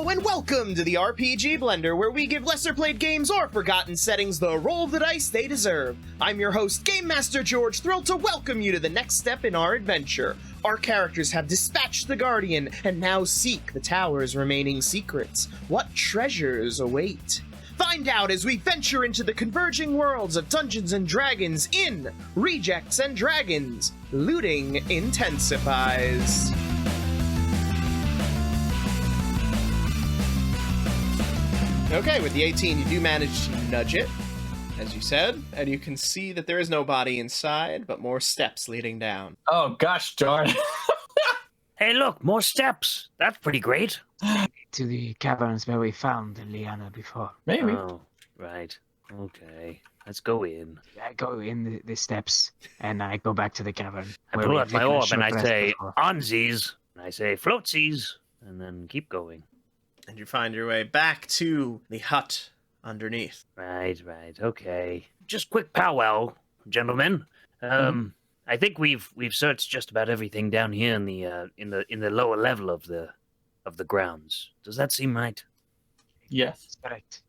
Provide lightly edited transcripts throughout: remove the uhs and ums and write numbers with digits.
Hello and welcome to the RPG Blender, where we give lesser played games or forgotten settings the roll of the dice they deserve. I'm your host, Game Master George, thrilled to welcome you to the next step in our adventure. Our characters have dispatched the Guardian and now seek the tower's remaining secrets. What treasures await? Find out as we venture into the converging worlds of Dungeons & Dragons in Rejects and Dragons, Looting Intensifies. Okay, with the 18, you do manage to nudge it, as you said, and you can see that there is no body inside, but more steps leading down. Oh, gosh darn. Hey, look, more steps. That's pretty great. To the caverns where we found Liana before. Maybe. Oh, right. Okay. Let's go in. I go in the steps, and I go back to the cavern. I where pull we out my took a orb and short I rest say, before. onsies. And I say, floatsies. And then keep going. And you find your way back to the hut underneath. Right. Okay. Just quick powwow, gentlemen. I think we've searched just about everything down here in the lower level of the grounds. Does that seem right? Yes. Correct.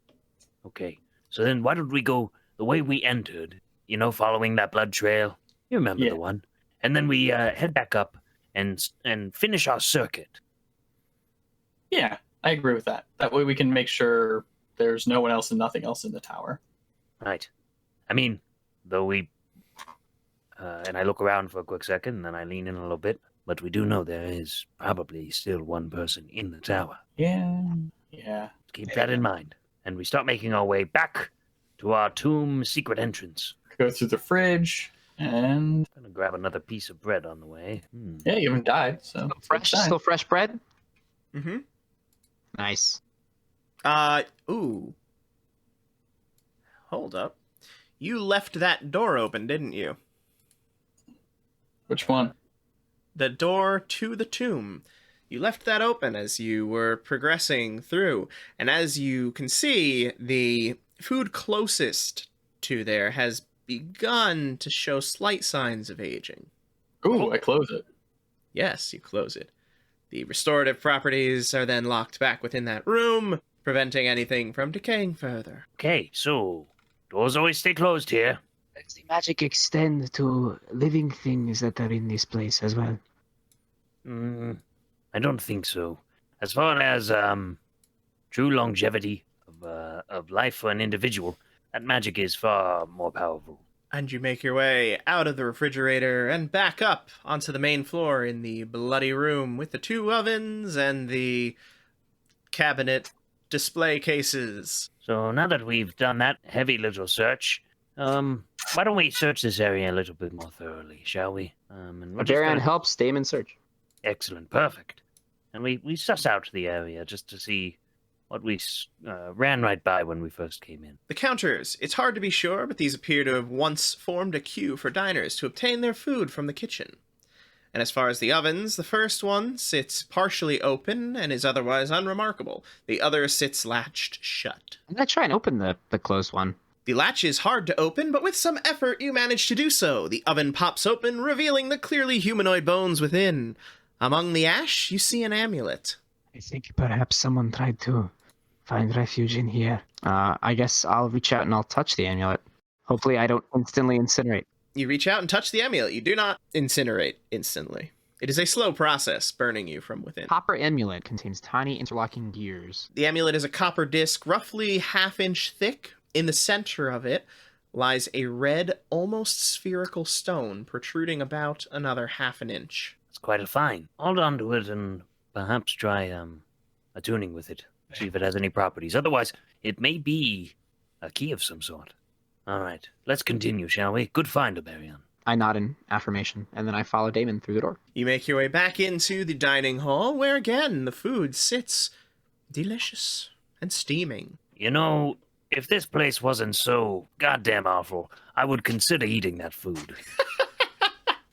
Okay. So then why don't we go the way we entered, following that blood trail? You remember Yeah. the one. And then we head back up and finish our circuit. Yeah, I agree with that. That way we can make sure there's no one else and nothing else in the tower. Right. I mean, though we... and I look around for a quick second, and then I lean in a little bit, but we do know there is probably still one person in the tower. Yeah. Keep that in mind. And we start making our way back to our tomb secret entrance. Go through the fridge, and Gonna grab another piece of bread on the way. yeah, you haven't died, so Still fresh bread? Mm-hmm. Nice. Ooh. Hold up. You left that door open, didn't you? Which one? The door to the tomb. You left that open as you were progressing through, and as you can see, the food closest to there has begun to show slight signs of aging. Ooh, I close it. Yes, you close it. The restorative properties are then locked back within that room, preventing anything from decaying further. Okay, so doors always stay closed here. Does the magic extend to living things that are in this place as well? I don't think so. As far as true longevity of life for an individual, that magic is far more powerful. And you make your way out of the refrigerator and back up onto the main floor in the bloody room with the two ovens and the cabinet display cases. So now that we've done that heavy little search, why don't we search this area a little bit more thoroughly, shall we? And we're just Varian gonna- helps Damon search. Excellent, perfect. And we suss out the area just to see what we ran right by when we first came in. The counters, it's hard to be sure, but these appear to have once formed a queue for diners to obtain their food from the kitchen. And as far as the ovens, the first one sits partially open and is otherwise unremarkable. The other sits latched shut. I'm gonna try and open the closed one. The latch is hard to open, but with some effort you manage to do so. The oven pops open, revealing the clearly humanoid bones within. Among the ash, you see an amulet. I think perhaps someone tried to find refuge in here. I guess I'll reach out and I'll touch the amulet. Hopefully I don't instantly incinerate. You reach out and touch the amulet. You do not incinerate instantly. It is a slow process, burning you from within. Copper amulet contains tiny interlocking gears. The amulet is a copper disc, roughly half-inch thick. In the center of it lies a red, almost spherical stone protruding about another half an inch. It's quite a find. Hold on to it and perhaps try attuning with it. See if it has any properties. Otherwise, it may be a key of some sort. All right, let's continue, shall we? Good find, Oberion. I nod in affirmation, and then I follow Damon through the door. You make your way back into the dining hall, where again the food sits delicious and steaming. If this place wasn't so goddamn awful, I would consider eating that food.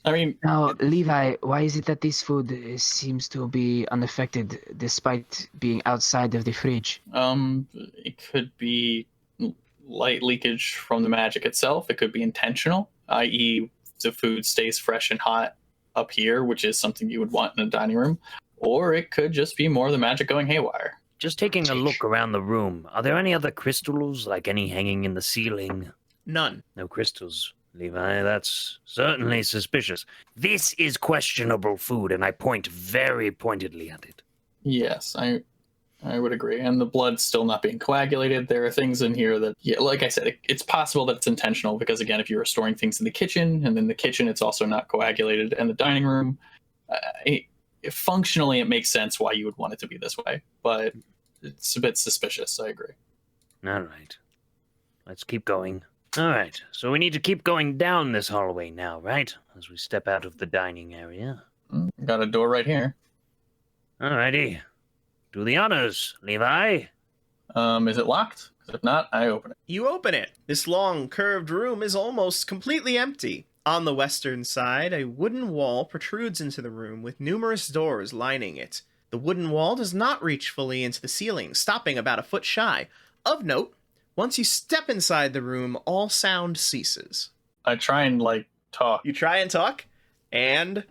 I mean, Now, Levi, why is it that this food seems to be unaffected despite being outside of the fridge? it could be light leakage from the magic itself. It could be intentional, i.e. the food stays fresh and hot up here, which is something you would want in a dining room. Or it could just be more of the magic going haywire. Just taking a look around the room, are there any other crystals, like any hanging in the ceiling? None. No crystals, Levi. That's certainly suspicious. This is questionable food, and I point very pointedly at it. Yes, I would agree. And the blood's still not being coagulated. There are things in here that, yeah, like I said, it's possible that it's intentional because, again, if you're storing things in the kitchen, and in the kitchen it's also not coagulated, and the dining room, functionally it makes sense why you would want it to be this way, but it's a bit suspicious. I agree. All right. Let's keep going. All right. So we need to keep going down this hallway now, right? As we step out of the dining area. Got a door right here. All righty. Do the honors, Levi. Is it locked? 'Cause if not, I open it. You open it. This long, curved room is almost completely empty. On the western side, a wooden wall protrudes into the room with numerous doors lining it. The wooden wall does not reach fully into the ceiling, stopping about a foot shy. Of note, once you step inside the room, all sound ceases. I try and, talk. You try and talk, and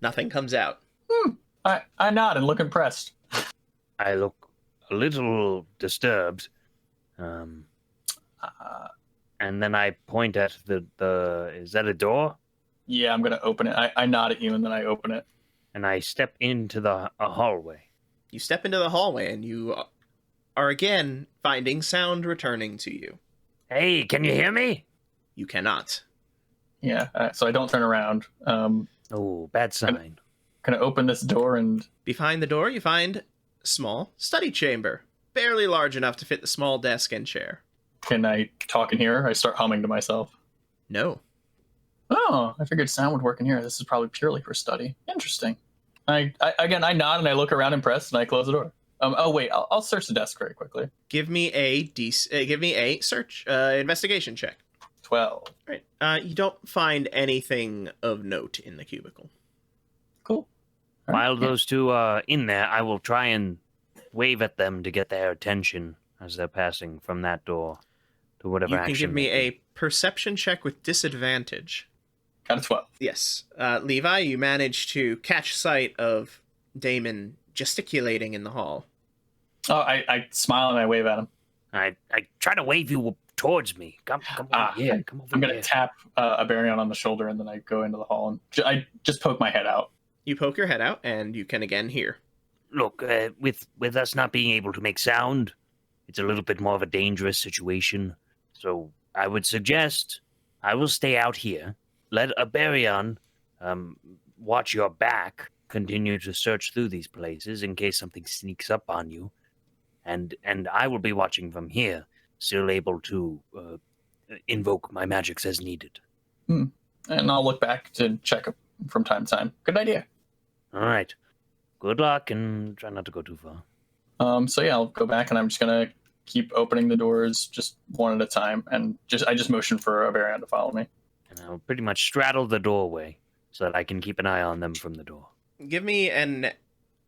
nothing comes out. I nod and look impressed. I look a little disturbed. And then I point at the is that a door? Yeah, I'm going to open it. I nod at you, and then I open it. And I step into a hallway. You step into the hallway, and you are again finding sound returning to you. Hey, can you hear me? You cannot. Yeah, so I don't turn around. Oh, bad sign. Can I open this door and... Behind the door, you find a small study chamber, barely large enough to fit the small desk and chair. Can I talk in here? I start humming to myself. No. Oh, I figured sound would work in here. This is probably purely for study. Interesting. I nod and I look around impressed and I close the door. Wait, I'll search the desk very quickly. Give me a search investigation check. 12. Right. You don't find anything of note in the cubicle. Cool. While those two are in there, I will try and wave at them to get their attention as they're passing from that door to whatever You can action give me they a perception check with disadvantage. Got a 12. Yes. Levi, you manage to catch sight of Damon gesticulating in the hall. Oh, I smile and I wave at him. I try to wave you towards me. Come over here. Come over I'm going here. to tap Aberion on the shoulder and then I go into the hall and I just poke my head out. You poke your head out and you can again hear. Look, with us not being able to make sound, it's a little bit more of a dangerous situation. So I would suggest I will stay out here. Let Aberion watch your back, continue to search through these places in case something sneaks up on you. And I will be watching from here, still able to invoke my magics as needed. And I'll look back to check from time to time. Good idea. All right. Good luck, and try not to go too far. So yeah, I'll go back and I'm just gonna keep opening the doors just one at a time, and I just motion for Aberion to follow me. And I'll pretty much straddle the doorway so that I can keep an eye on them from the door. Give me an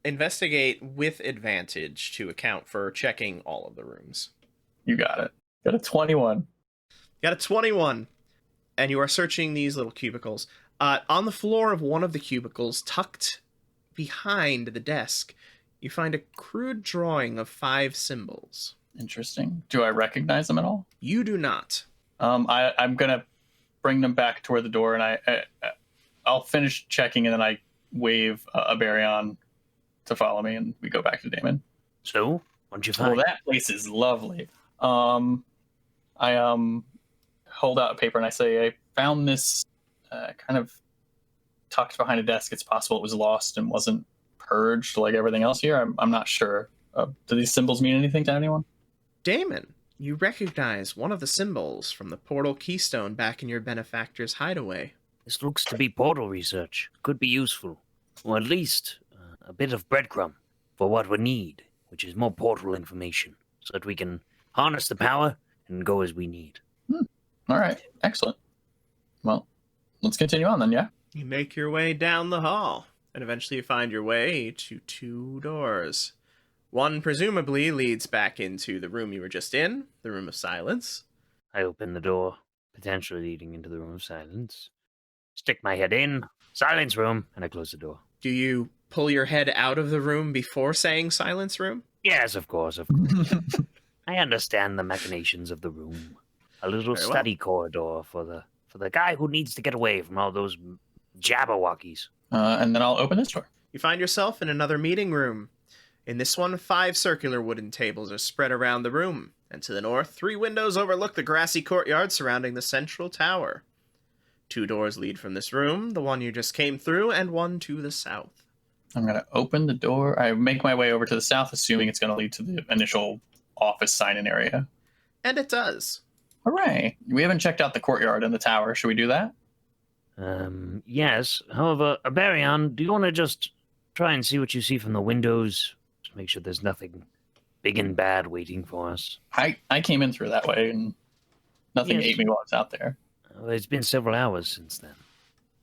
investigate with advantage to account for checking all of the rooms. You got it. Got a 21. Got a 21. And you are searching these little cubicles. On the floor of one of the cubicles, tucked behind the desk, you find a crude drawing of 5 symbols. Interesting. Do I recognize them at all? You do not. I'm gonna bring them back toward the door, and I'll finish checking, and then I wave Aberion to follow me, and we go back to Damon. So, what'd you find? Well, that place is lovely. I hold out a paper and I say, I found this kind of tucked behind a desk. It's possible it was lost and wasn't purged like everything else here. I'm not sure. Do these symbols mean anything to anyone? Damon, you recognize one of the symbols from the portal keystone back in your benefactor's hideaway. This looks to be portal research. Could be useful. Or at least a bit of breadcrumb for what we need, which is more portal information, so that we can harness the power and go as we need. All right. Excellent. Well, let's continue on then, yeah? You make your way down the hall, and eventually you find your way to 2 doors. One presumably leads back into the room you were just in, the room of silence. I open the door, potentially leading into the room of silence. Stick my head in, silence room, and I close the door. Do you pull your head out of the room before saying silence room? Yes, of course, of course. I understand the machinations of the room. A little Very well. study corridor for the guy who needs to get away from all those Jabberwockies. And then I'll open this door. You find yourself in another meeting room. In this one, 5 circular wooden tables are spread around the room, and to the north, 3 windows overlook the grassy courtyard surrounding the central tower. 2 doors lead from this room, the one you just came through, and one to the south. I'm going to open the door. I make my way over to the south, assuming it's going to lead to the initial office sign-in area. And it does. Hooray! We haven't checked out the courtyard and the tower. Should we do that? Yes. However, Aberion, do you want to just try and see what you see from the windows? Just make sure there's nothing big and bad waiting for us. I came in through that way, and nothing ate me while I was out there. Well, it's been several hours since then.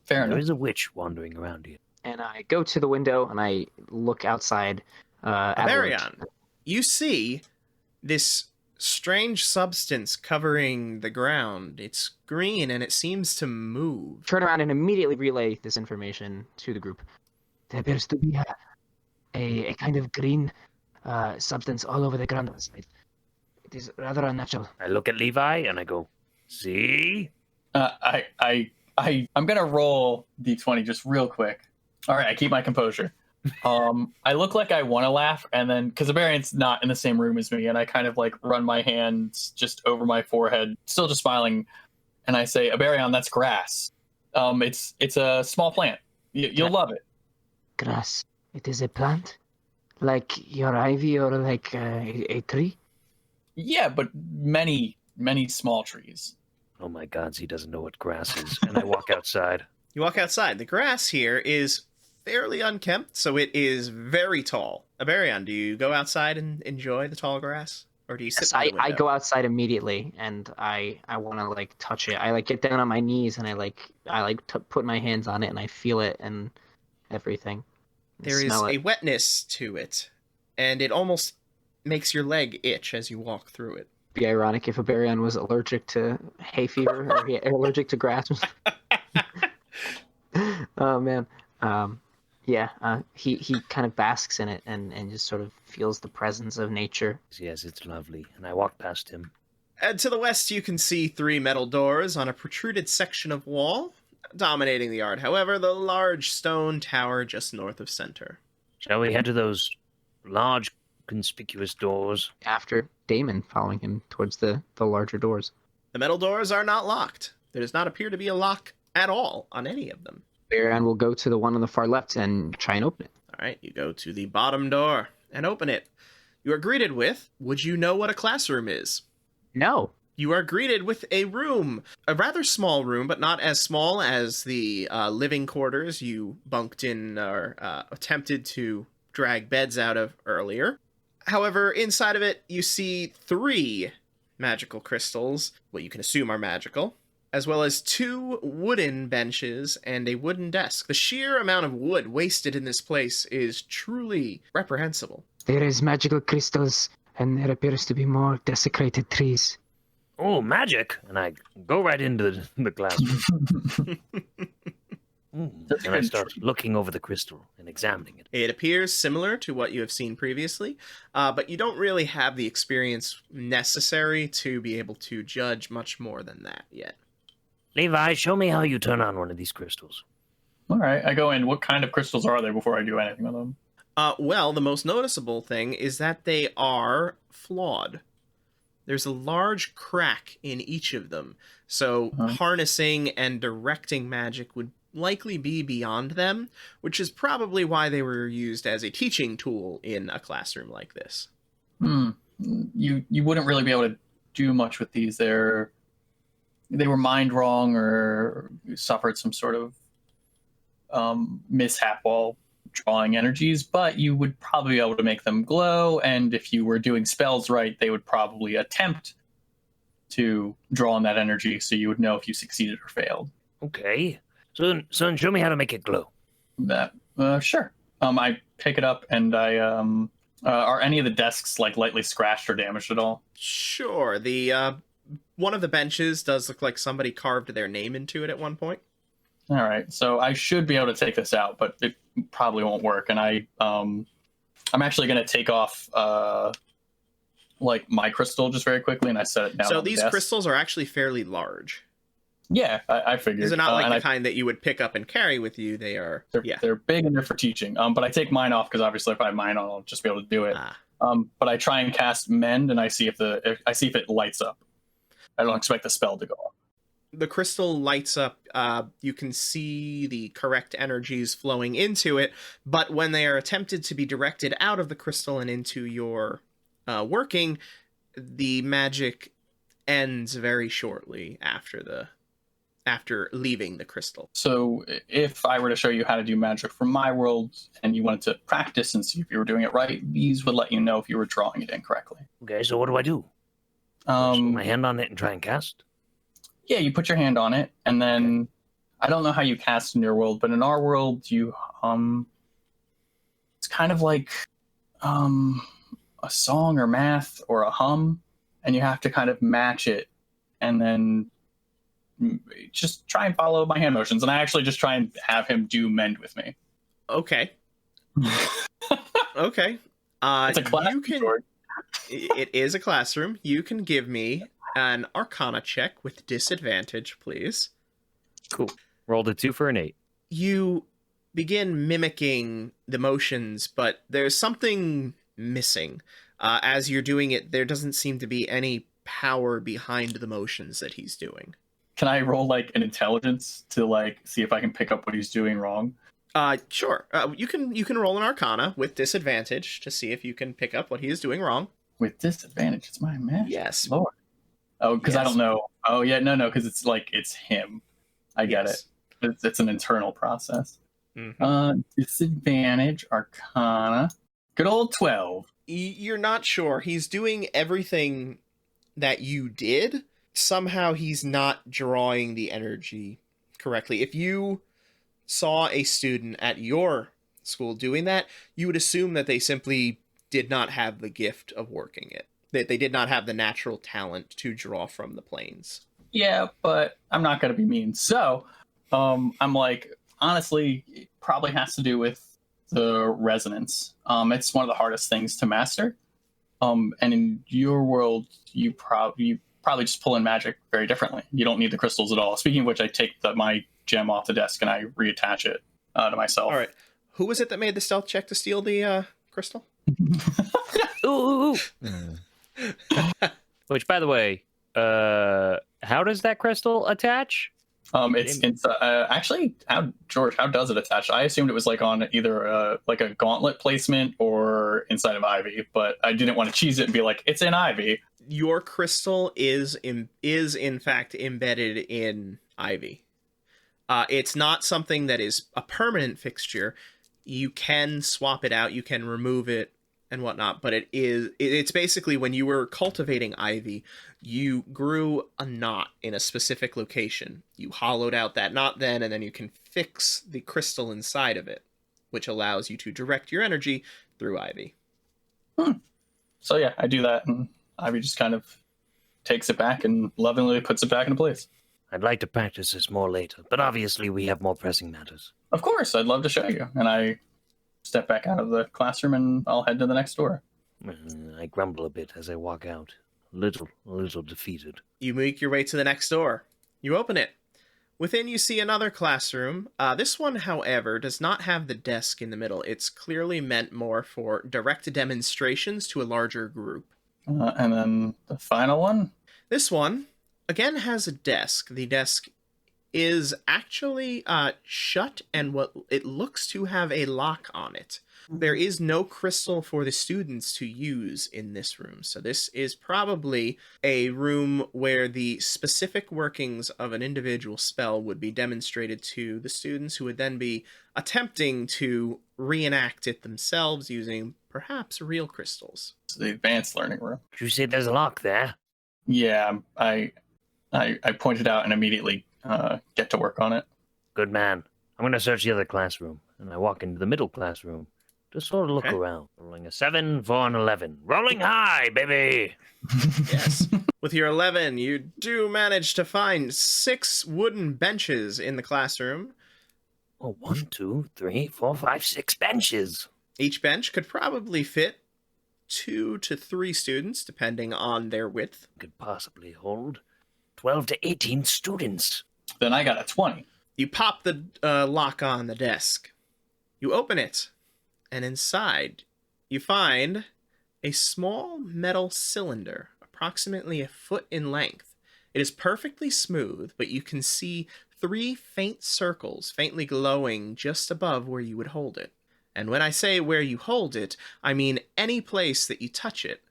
Fair There enough. is a witch wandering around here. And I go to the window and I look outside. Aberion, you see this strange substance covering the ground. It's green and it seems to move. Turn around and immediately relay this information to the group. There appears to be a kind of green substance all over the ground outside. It is rather unnatural. I look at Levi and I go, see? I'm gonna roll d20 just real quick. All right, I keep my composure. I look like I want to laugh, and then because Aberion's not in the same room as me, and I kind of like run my hands just over my forehead, still just smiling, and I say, "Aberion, that's grass. It's a small plant. You'll love it." Grass. It is a plant? Like your ivy or like a tree? Yeah, but many small trees. Oh my God, he doesn't know what grass is. And I walk outside. You walk outside. The grass here is fairly unkempt, so it is very tall. Aberion, do you go outside and enjoy the tall grass? Or do you sit Yes, by the I window? go outside immediately and I want to like touch it. I like get down on my knees and I put my hands on it and I feel it and everything. And There is smell a it. wetness to it, and it almost makes your leg itch as you walk through it. Be ironic if Aberion was allergic to hay fever or allergic to grass. Oh man. He kind of basks in it and just sort of feels the presence of nature. Yes, it's lovely. And I walk past him. And to the west, you can see 3 metal doors on a protruded section of wall. Dominating the yard, however, the large stone tower just north of center. Shall we head to those large, conspicuous doors? After Damon following him towards the larger doors. The metal doors are not locked. There does not appear to be a lock at all on any of them. Aberion will go to the one on the far left and try and open it. All right, you go to the bottom door and open it. You are greeted with, would you know what a classroom is? No. You are greeted with a room, a rather small room, but not as small as the living quarters you bunked in or attempted to drag beds out of earlier. However, inside of it, you see 3 magical crystals, what you can assume are magical, as well as 2 wooden benches and a wooden desk. The sheer amount of wood wasted in this place is truly reprehensible. There is magical crystals and there appears to be more desecrated trees. Oh, magic! And I go right into the classroom. That's And I good. start looking over the crystal and examining it. It appears similar to what you have seen previously, but you don't really have the experience necessary to be able to judge much more than that yet. Levi, show me how you turn on one of these crystals. All right, I go in. What kind of crystals are they before I do anything with them? Well, the most noticeable thing is that they are flawed. There's a large crack in each of them, so harnessing and directing magic would likely be beyond them, which is probably why they were used as a teaching tool in a classroom like this. You wouldn't really be able to do much with these. They were mined wrong or suffered some sort of mishap while drawing energies, but you would probably be able to make them glow, and if you were doing spells right, they would probably attempt to draw on that energy, so you would know if you succeeded or failed. Okay. So then show me how to make it glow. That sure. I pick it up and I are any of the desks like lightly scratched or damaged at all? Sure, the one of the benches does look like somebody carved their name into it at one point. All right, so I should be able to take this out, but it probably won't work. And I I'm actually going to take off like my crystal just very quickly, and I set it down. So on the these desk. crystals are actually fairly large. Yeah, I figured. These are not like and the kind that you would pick up and carry with you. They are, they're big and they're for teaching. But I take mine off because obviously if I have mine on, I'll just be able to do it. But I try and cast mend, and I see if it lights up. I don't expect the spell to go off. The crystal lights up. You can see the correct energies flowing into it, but when they are attempted to be directed out of the crystal and into your working, the magic ends very shortly after leaving the crystal. So if I were to show you how to do magic from my world and you wanted to practice and see if you were doing it right, these would let you know if you were drawing it incorrectly. Okay, so what do I do? Put my hand on it and try and cast? Yeah, you put your hand on it, and then I don't know how you cast in your world, but in our world, you it's kind of like a song or math or a hum, and you have to kind of match it, and then just try and follow my hand motions. And I actually just try and have him do mend with me. Okay. Okay. It's a class. It is a classroom. You can give me an Arcana check with disadvantage, please. Cool. Rolled a 2 for an 8. You begin mimicking the motions, but there's something missing. As you're doing it, there doesn't seem to be any power behind the motions that he's doing. Can I roll like an intelligence to like see if I can pick up what he's doing wrong? Sure. You can roll an Arcana with disadvantage to see if you can pick up what he is doing wrong. With disadvantage, it's my magic. Yes. Lord. Oh, because Yes. I don't know. Oh, yeah, no, because it's him. I get Yes. it. It's an internal process. Mhm. Disadvantage, Arcana. Good old 12. You're not sure. He's doing everything that you did. Somehow he's not drawing the energy correctly. If you saw a student at your school doing that, you would assume that they simply did not have the gift of working it. That they did not have the natural talent to draw from the planes. Yeah, but I'm not going to be mean. So, I'm like, honestly, it probably has to do with the resonance. It's one of the hardest things to master. And in your world, you probably just pull in magic very differently. You don't need the crystals at all. Speaking of which, I take my gem off the desk and I reattach it to myself. All right. Who was it that made the stealth check to steal the crystal? Ooh. Which, by the way, how does that crystal attach? It's actually, George, how does it attach? I assumed it was like on either like a gauntlet placement or inside of Ivy, but I didn't want to cheese it and be like, it's in Ivy. Your crystal is in fact embedded in Ivy. It's not something that is a permanent fixture. You can swap it out, you can remove it and whatnot, but it's basically when you were cultivating Ivy, you grew a knot in a specific location. You hollowed out that knot then, and then you can fix the crystal inside of it, which allows you to direct your energy through Ivy. So yeah, I do that, and Ivy just kind of takes it back and lovingly puts it back into place. I'd like to practice this more later, but obviously we have more pressing matters. Of course, I'd love to show you. And I step back out of the classroom and I'll head to the next door. I grumble a bit as I walk out, a little defeated. You make your way to the next door. You open it. Within you see another classroom. This one, however, does not have the desk in the middle. It's clearly meant more for direct demonstrations to a larger group. And then the final one? This one, again, has a desk. The desk is actually shut, and what it looks to have a lock on it. There is no crystal for the students to use in this room, so this is probably a room where the specific workings of an individual spell would be demonstrated to the students, who would then be attempting to reenact it themselves using perhaps real crystals. It's the advanced learning room. Did you say there's a lock there? Yeah, I pointed out and immediately get to work on it. Good man. I'm going to search the other classroom, and I walk into the middle classroom. Just sort of look around. Rolling a 7 for an 11. Rolling high, baby! Yes. With your 11, you do manage to find 6 wooden benches in the classroom. Oh, 1, 2, 3, 4, 5, 6 benches. Each bench could probably fit 2 to 3 students, depending on their width. Could possibly hold 12 to 18 students. Then I got a 20. You pop the lock on the desk. You open it, and inside you find a small metal cylinder, approximately a foot in length. It is perfectly smooth, but you can see 3 faint circles, faintly glowing just above where you would hold it. And when I say where you hold it, I mean any place that you touch it.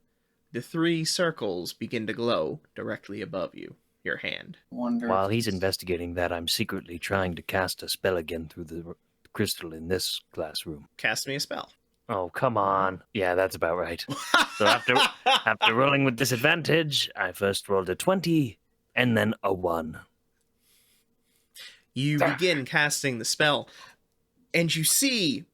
The 3 circles begin to glow directly above you, your hand. Wonder While if he's it's- investigating that, I'm secretly trying to cast a spell again through the crystal in this classroom. Cast me a spell. Oh, come on. Yeah, that's about right. So after rolling with disadvantage, I first rolled a 20 and then a 1. You begin casting the spell, and you see,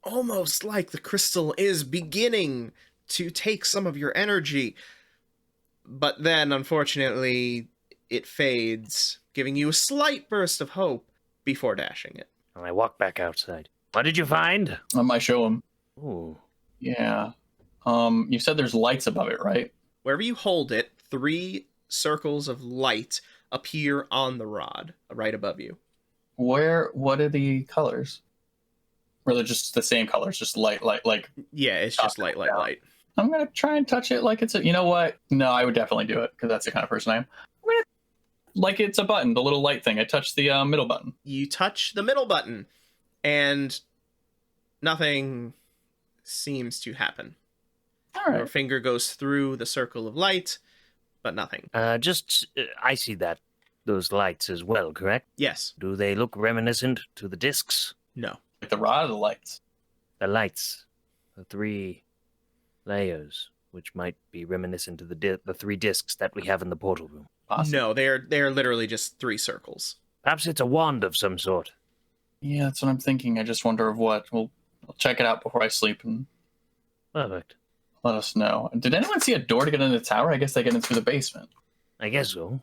almost like the crystal is beginning to take some of your energy, but then, unfortunately, it fades, giving you a slight burst of hope before dashing it. And I walk back outside. What did you find? I might show him. Ooh. Yeah. You said there's lights above it, right? Wherever you hold it, 3 circles of light appear on the rod, right above you. What are the colors? Or they're just the same colors, just light, like... Yeah, it's just light. I'm going to try and touch it like it's a... You know what? No, I would definitely do it, because that's the kind of person I am. Like it's a button, the little light thing. I touch the middle button. You touch the middle button, and nothing seems to happen. All Your right. finger goes through the circle of light, but nothing. I see those lights as well, correct? Yes. Do they look reminiscent to the discs? No. Like the rod or the lights? The lights, the 3 layers, which might be reminiscent to the 3 discs that we have in the portal room. Possibly. No, they're literally just 3 circles. Perhaps it's a wand of some sort. Yeah, that's what I'm thinking. I just wonder of what. I'll check it out before I sleep and Perfect. let us know. Did anyone see a door to get into the tower? I guess they get in through the basement. I guess so.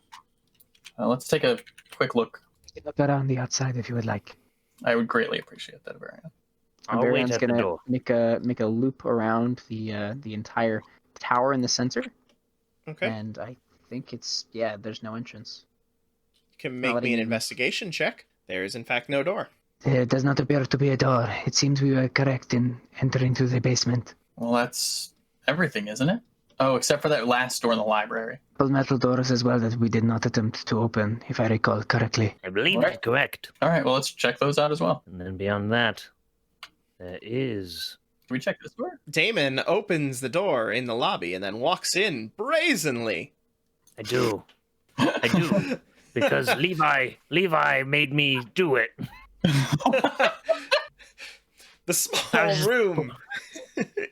Let's take a quick look. Look around the outside if you would like. I would greatly appreciate that, Varian. I'll wait Varian's at the gonna door. make a loop around the entire tower in the center, Okay. and I think there's no entrance. You can Not make letting me an you- investigation check. There is, in fact, no door. There does not appear to be a door. It seems we were correct in entering through the basement. Well, that's everything, isn't it? Oh, except for that last door in the library. Those metal doors as well that we did not attempt to open, if I recall correctly. I believe Right. that's correct. All right, well, let's check those out as well. And then beyond that, there is... Can we check this door? Damon opens the door in the lobby and then walks in brazenly. I do. I do. Because Levi made me do it. The small room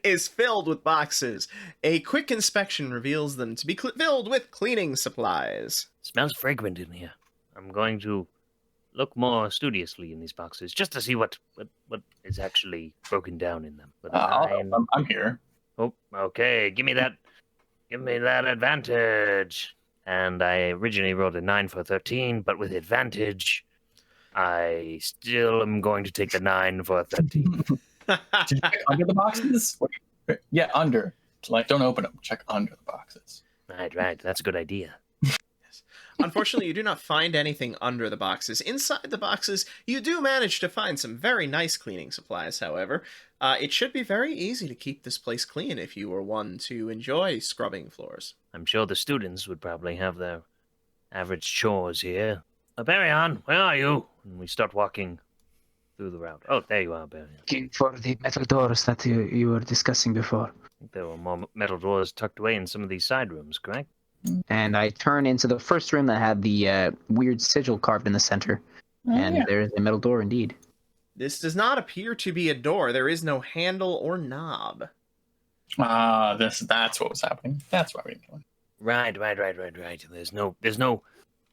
is filled with boxes. A quick inspection reveals them to be filled with cleaning supplies. Smells fragrant in here. I'm going to look more studiously in these boxes just to see what is actually broken down in them. But I'm here. Oh, okay. Give me that advantage. And I originally rolled a 9 for 13, but with advantage, I still am going to take the 9 for 13. Did you check under the boxes? Yeah, under. Like, don't open them. Check under the boxes. Right. That's a good idea. Unfortunately, you do not find anything under the boxes. Inside the boxes, you do manage to find some very nice cleaning supplies, however. It should be very easy to keep this place clean if you were one to enjoy scrubbing floors. I'm sure the students would probably have their average chores here. Baryon, where are you? And we start walking through the route. Oh, there you are, Baryon. Looking for the metal doors that you were discussing before. I think there were more metal doors tucked away in some of these side rooms, correct? And I turn into the first room that had the weird sigil carved in the center. And yeah. there is a metal door indeed. This does not appear to be a door. There is no handle or knob. That's what was happening. That's why we didn't go in. Right. There's no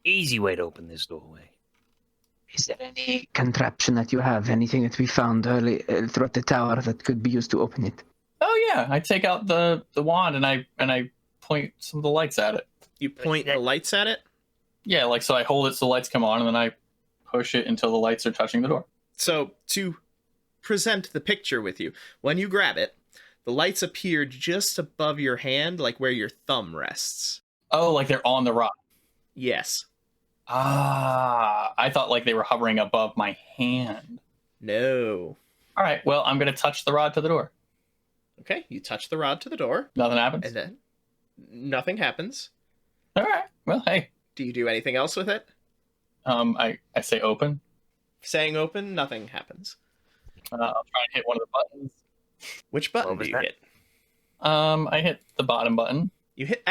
easy way to open this doorway. Is there any contraption that you have, anything that we found early throughout the tower that could be used to open it? Oh yeah, I take out the wand and I point some of the lights at it. You point the lights at it. Yeah, like so I hold it so the lights come on and then I push it until the lights are touching the door. So to present the picture with you. When you grab it, the lights appear just above your hand, like where your thumb rests. Oh, like they're on the rod. Yes. Ah, I thought like they were hovering above my hand. No. All right, well, I'm going to touch the rod to the door. Okay, you touch the rod to the door, Nothing happens. and then nothing happens. All right, well, hey. Do you do anything else with it? I say open. Saying open, nothing happens. I'll try and hit one of the buttons. Which button What was do you that? hit? I hit the bottom button. You hit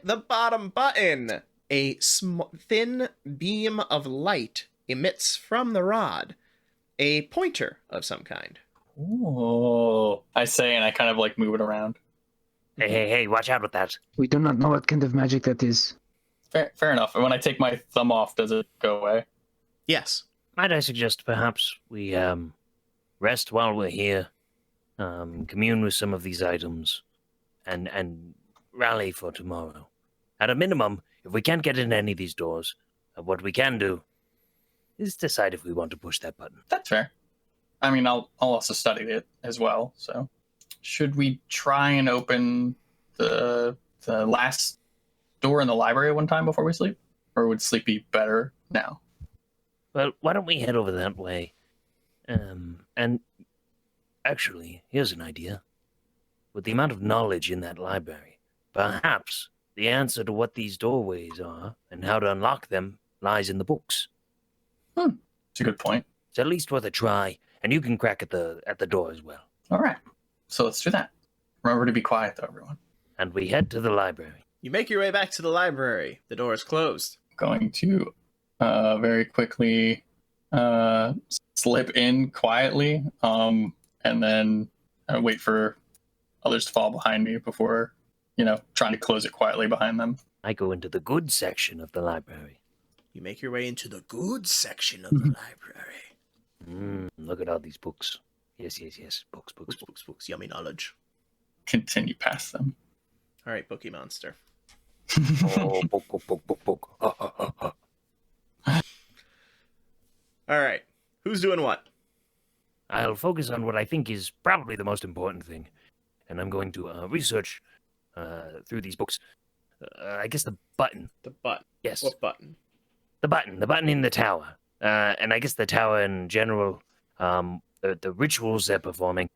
the bottom button. A thin beam of light emits from the rod. A pointer of some kind. Ooh. I say, and I kind of like move it around. Hey, watch out with that. We do not know what kind of magic that is. Fair enough. And when I take my thumb off, does it go away? Yes. Might I suggest perhaps we rest while we're here, commune with some of these items, and rally for tomorrow. At a minimum, if we can't get in any of these doors, what we can do is decide if we want to push that button. That's fair. I mean, I'll also study it as well. So, should we try and open the last door in the library one time before we sleep, or would sleep be better now? Well, why don't we head over that way? And actually, here's an idea. With the amount of knowledge in that library, perhaps the answer to what these doorways are and how to unlock them lies in the books. It's a good point. It's at least worth a try, and you can crack at the door as well. All right, so let's do that. Remember to be quiet, though, everyone. And we head to the library. You make your way back to the library. The door is closed. Going to very quickly slip in quietly, and then wait for others to follow behind me before, trying to close it quietly behind them. I go into the goods section of the library. You make your way into the goods section of the library. Look at all these books. Yes. Books. Books. Yummy knowledge. Continue past them. All right, Bookie Monster. Oh, book. All right. Who's doing what? I'll focus on what I think is probably the most important thing, and I'm going to research through these books. I guess the button. The button. Yes, What button? the button in the tower, and I guess the tower in general. The rituals they're performing,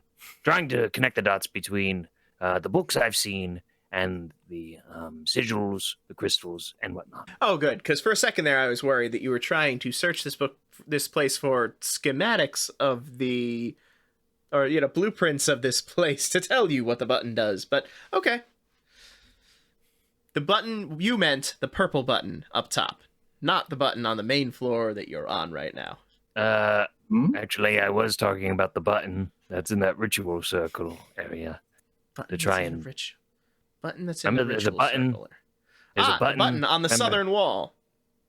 trying to connect the dots between the books I've seen and the sigils, the crystals, and whatnot. Oh, good. Because for a second there, I was worried that you were trying to search this place for schematics of blueprints of this place to tell you what the button does. But okay. The button you meant the purple button up top, not the button on the main floor that you're on right now. Actually, I was talking about the button that's in that ritual circle area. Button try that's in and- the button that's in the Remember, there's a ritual button. circle. There's a the button on the remember? southern wall.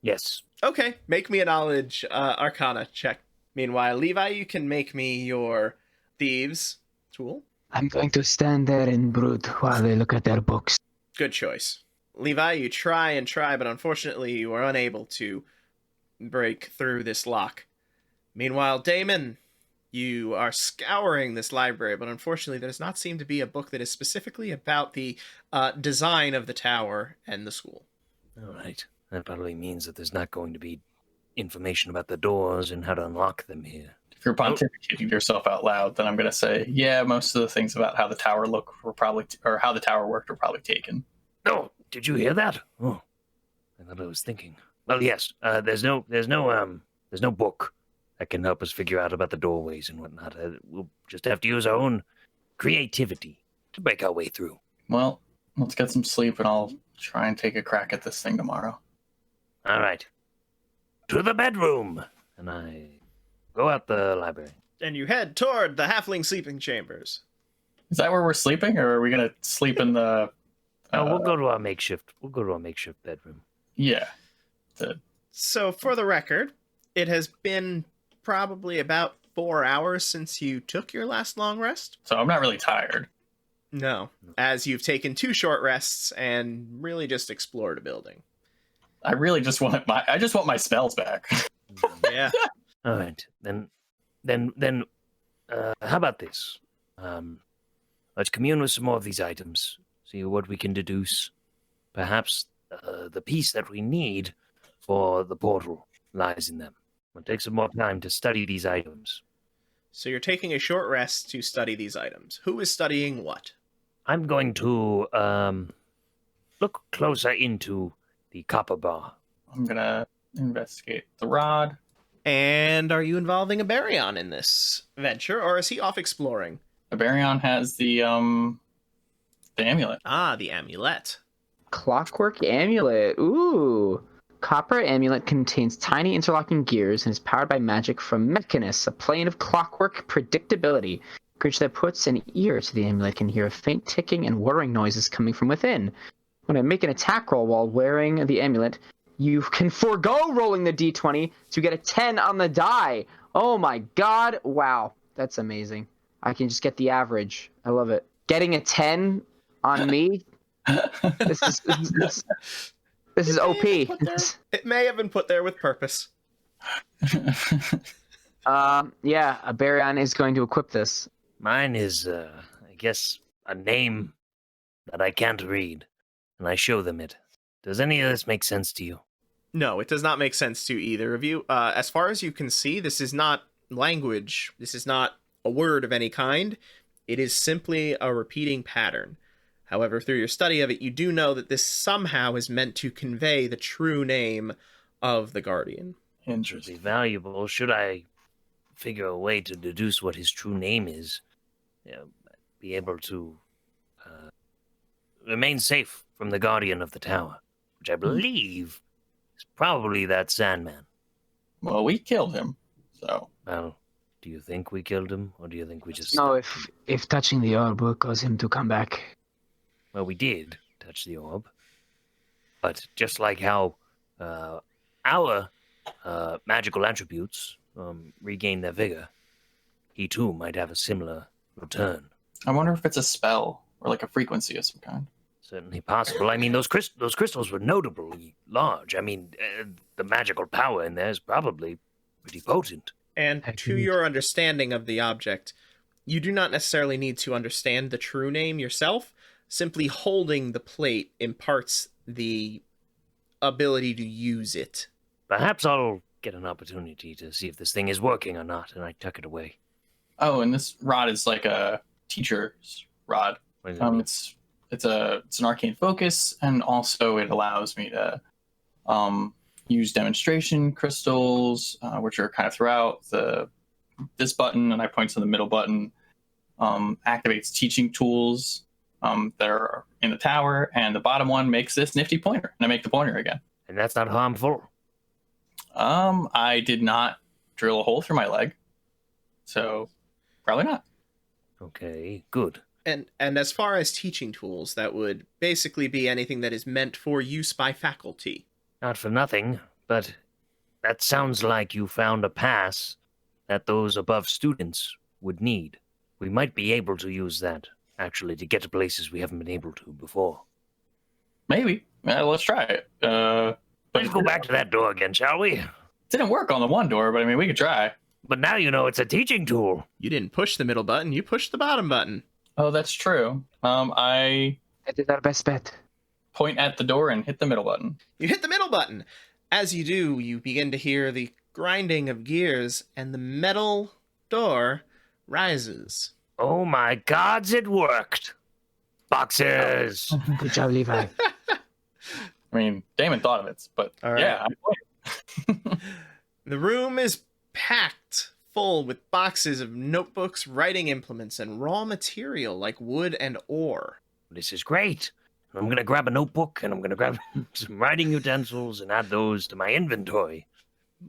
Yes. Okay, make me a knowledge arcana check. Meanwhile, Levi, you can make me your thieves tool. I'm going to stand there and brood while they look at their books. Good choice. Levi, you try, but unfortunately you are unable to break through this lock. Meanwhile, Damon, you are scouring this library, but unfortunately there does not seem to be a book that is specifically about the design of the tower and the school. All right. That probably means that there's not going to be information about the doors and how to unlock them here. If you're pontificating yourself out loud, then I'm going to say, yeah, most of the things about how the tower looked were probably, or how the tower worked were probably taken. Oh, did you hear that? Oh, I thought I was thinking. Well, yes. There's no book that can help us figure out about the doorways and whatnot. We'll just have to use our own creativity to break our way through. Well, let's get some sleep, and I'll try and take a crack at this thing tomorrow. All right. To the bedroom, and I go out the library. And you head toward the halfling sleeping chambers. Is that where we're sleeping, or are we going to sleep in the... Oh, we'll go to our makeshift. We'll go to our makeshift bedroom. Yeah. So, for the record, it has been probably about 4 hours since you took your last long rest. So I'm not really tired. No, as you've taken 2 short rests and really just explored a building. I really just want my spells back. Yeah. All right, then how about this? Let's commune with some more of these items, see what we can deduce. Perhaps the piece that we need for the portal lies in them. We'll take some more time to study these items. So you're taking a short rest to study these items. Who is studying what? I'm going to look closer into the copper bar. I'm gonna investigate the rod. And are you involving a Baryon in this venture, or is he off exploring? Aberion has the amulet. Ah, the amulet. Clockwork amulet. Ooh. Copper amulet contains tiny interlocking gears and is powered by magic from Mechanus, a plane of clockwork predictability. A creature that puts an ear to the amulet can hear a faint ticking and whirring noises coming from within. When I make an attack roll while wearing the amulet, you can forego rolling the d20 to get a 10 on the die. Oh my god. Wow. That's amazing. I can just get the average. I love it. Getting a 10 on me? This is OP. It may have been put there with purpose. Yeah, a Baryon is going to equip this. Mine is, I guess, a name that I can't read, and I show them it. Does any of this make sense to you? No, it does not make sense to either of you. As far as you can see, this is not language. This is not a word of any kind. It is simply a repeating pattern. However, through your study of it, you do know that this somehow is meant to convey the true name of the Guardian. Should be Interesting. valuable. Should I figure a way to deduce what his true name is, be able to remain safe from the Guardian of the Tower, which I believe is probably that Sandman. Well, we killed him, so Well, do you think we killed him, or do you think we just... No, stopped him? if touching the orb will cause him to come back. Well, we did touch the orb, but just like how our magical attributes regain their vigor, he too might have a similar return. I wonder if it's a spell or like a frequency of some kind. Certainly possible. I mean, those crystals were notably large. I mean, the magical power in there is probably pretty potent. And to your understanding of the object, you do not necessarily need to understand the true name yourself. Simply holding the plate imparts the ability to use it. Perhaps I'll get an opportunity to see if this thing is working or not, and I tuck it away. Oh, and this rod is like a teacher's rod. What does it mean? It's an arcane focus, and also it allows me to use demonstration crystals, which are kind of throughout this button, and I point to the middle button. Activates teaching tools that are in the tower, and the bottom one makes this nifty pointer, and I make the pointer again. And that's not harmful. I did not drill a hole through my leg, so probably not. Okay, good. And as far as teaching tools, that would basically be anything that is meant for use by faculty. Not for nothing, but that sounds like you found a pass that those above students would need. We might be able to use that, actually, to get to places we haven't been able to before. Maybe. Let's try it. Let's go back to that door again, shall we? Didn't work on the one door, but I mean, we could try. But now you know it's a teaching tool. You didn't push the middle button, you pushed the bottom button. Oh, that's true. I That is our best bet. point at the door and hit the middle button. You hit the middle button. As you do, you begin to hear the grinding of gears, and the metal door rises. Oh my gods, it worked. Boxes. Good job, Levi. I mean, Damon thought of it, but All right. yeah. The room is packed full with boxes of notebooks, writing implements, and raw material like wood and ore. This is great. I'm going to grab a notebook and I'm going to grab some writing utensils and add those to my inventory.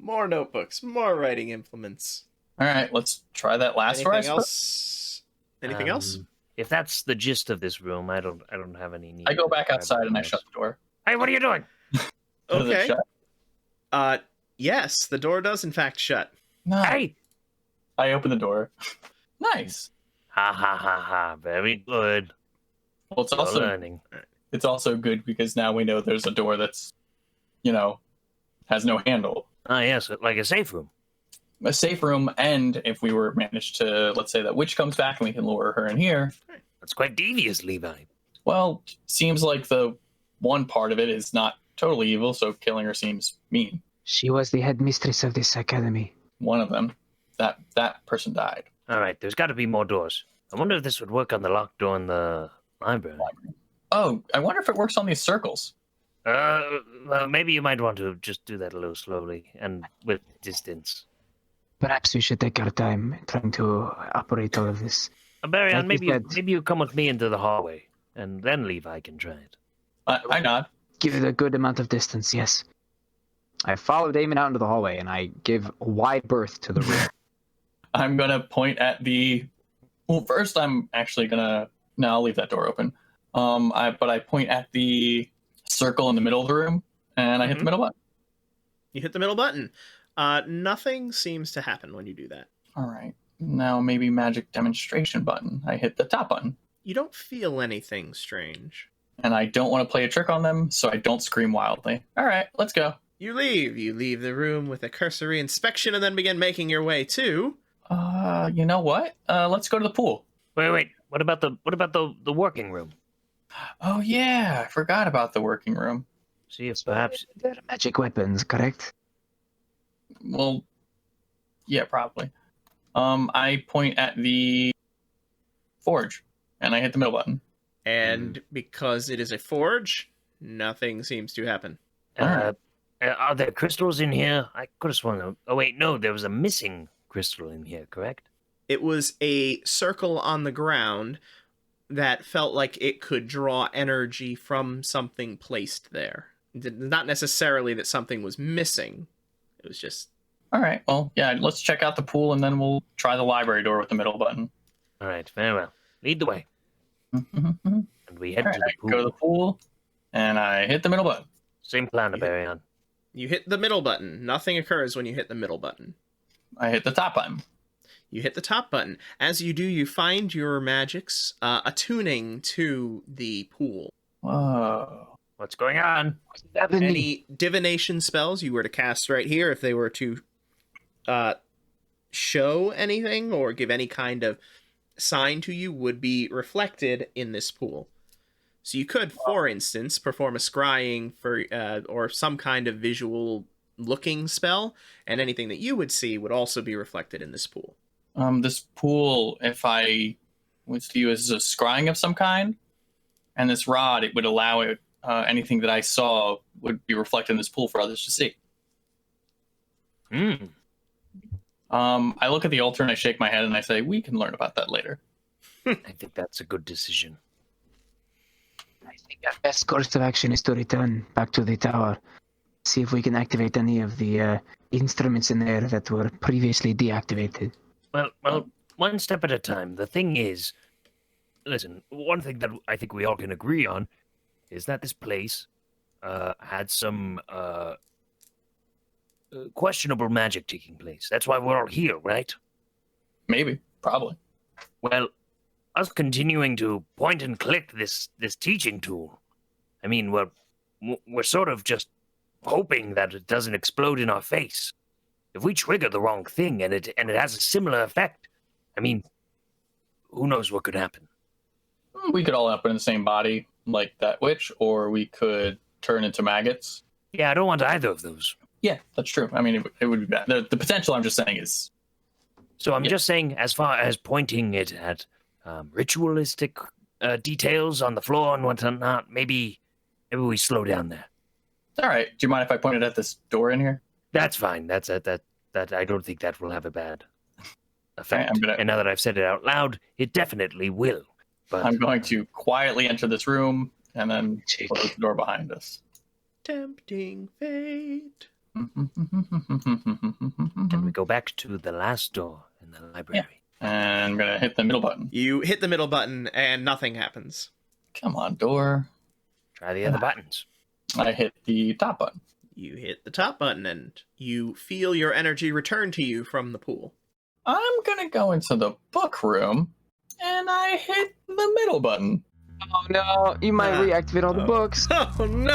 More notebooks, more writing implements. All right, let's try that last door. I Anything suppose. else? Anything else? If that's the gist of this room, I don't have any need. I go to back grab outside and I anything shut else. the door. Hey, what are you doing? Does it Okay. shut? Yes, the door does in fact shut. No. Hey! I open the door. Nice. Ha ha ha ha. Very good. Well, it's You're also learning. it's also good because now we know there's a door that's, has no handle. Ah, yes, like a safe room. a safe room, and if we were managed to, let's say that witch comes back and we can lure her in here. That's quite devious, Levi. Well, seems like the one part of it is not totally evil, so killing her seems mean. She was the headmistress of this academy. One of them, that person died. All right, there's got to be more doors. I wonder if this would work on the locked door in the library. Oh, I wonder if it works on these circles. Well, maybe you might want to just do that a little slowly and with distance. Perhaps we should take our time trying to operate all of this. Barion, Like you said. maybe you come with me into the hallway, and then Levi can try it. I nod. Give it a good amount of distance, yes. I follow Damon out into the hallway, and I give wide berth to the room. I'm going to point at the... Well, first I'm actually going to... No, I'll leave that door open. But I point at the circle in the middle of the room, and I hit the middle button. You hit the middle button. Nothing seems to happen when you do that. All right. Now maybe magic demonstration button. I hit the top button. You don't feel anything strange. And I don't want to play a trick on them, so I don't scream wildly. All right, let's go. You leave. You leave the room with a cursory inspection and then begin making your way to... You know what? Let's go to the pool. Wait. What about the working room? Oh yeah, I forgot about the working room. See if perhaps They're magic weapons, correct? Well, yeah, probably. I point at the forge, and I hit the middle button. And because it is a forge, nothing seems to happen. are there crystals in here? I could have sworn. Oh wait, no, there was a missing crystal in here. Correct? It was a circle on the ground that felt like it could draw energy from something placed there. Not necessarily that something was missing. It was just... All right, well, yeah, let's check out the pool, and then we'll try the library door with the middle button. All right, very well. Lead the way. And we head to the pool. Go to the pool, and I hit the middle button. Same plan, Barion. You hit the middle button. Nothing occurs when you hit the middle button. I hit the top button. You hit the top button. As you do, you find your magics attuning to the pool. Whoa. What's going on? Any divination spells you were to cast right here, if they were to show anything or give any kind of sign to you, would be reflected in this pool. So you could, for instance, perform a scrying for or some kind of visual looking spell, and anything that you would see would also be reflected in this pool. This pool, if I was to use a scrying of some kind, and this rod, it would allow it, anything that I saw would be reflected in this pool for others to see. I look at the altar and I shake my head and I say, we can learn about that later. I think that's a good decision. I think our best course of action is to return back to the tower. See if we can activate any of the instruments in there that were previously deactivated. Well, one step at a time. The thing is, listen, one thing that I think we all can agree on is that this place had some questionable magic taking place. That's why we're all here, right? Maybe. Probably. Well, us continuing to point and click this teaching tool, I mean, we're sort of just hoping that it doesn't explode in our face. If we trigger the wrong thing and it has a similar effect, I mean, who knows what could happen? We could all end up in the same body, like that witch, or we could turn into maggots. Yeah, I don't want either of those. Yeah, that's true. I mean, it would be bad. The potential, I'm just saying, is... So I'm just saying, as far as pointing it at ritualistic details on the floor and whatnot, maybe we slow down there. All right. Do you mind if I pointed at this door in here? That's fine. That I don't think that will have a bad effect. Right, and now that I've said it out loud, it definitely will. But I'm going to quietly enter this room and then close the door behind us. Tempting fate. Then we go back to the last door in the library. Yeah. And I'm going to hit the middle button. You hit the middle button and nothing happens. Come on, door. Try the other buttons. I hit the top button. You hit the top button and you feel your energy return to you from the pool. I'm going to go into the book room and I hit the middle button. Oh no, you might reactivate all the books. Oh no!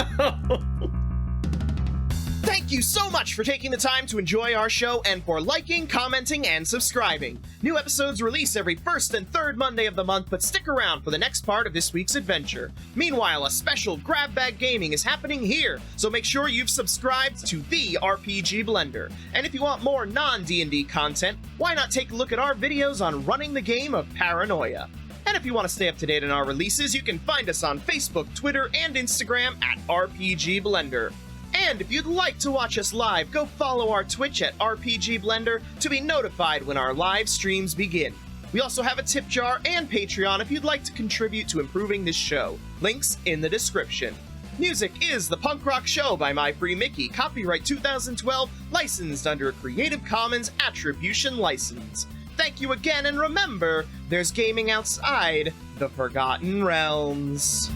Thank you so much for taking the time to enjoy our show and for liking, commenting, and subscribing. New episodes release every first and third Monday of the month, but stick around for the next part of this week's adventure. Meanwhile, a special Grab Bag Gaming is happening here, so make sure you've subscribed to the RPG Blender. And if you want more non-D&D content, why not take a look at our videos on running the game of Paranoia? And if you want to stay up to date on our releases, you can find us on Facebook, Twitter, and Instagram at RPG Blender. And if you'd like to watch us live, go follow our Twitch at RPG Blender to be notified when our live streams begin. We also have a tip jar and Patreon if you'd like to contribute to improving this show. Links in the description. Music is The Punk Rock Show by My Free Mickey, copyright 2012, licensed under a Creative Commons Attribution License. Thank you again, and remember, there's gaming outside the Forgotten Realms.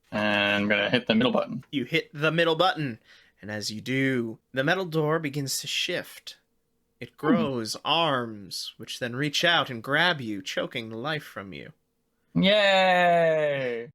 And I'm gonna hit the middle button. You hit the middle button, and as you do, the metal door begins to shift. It grows arms, which then reach out and grab you, choking the life from you. Yay!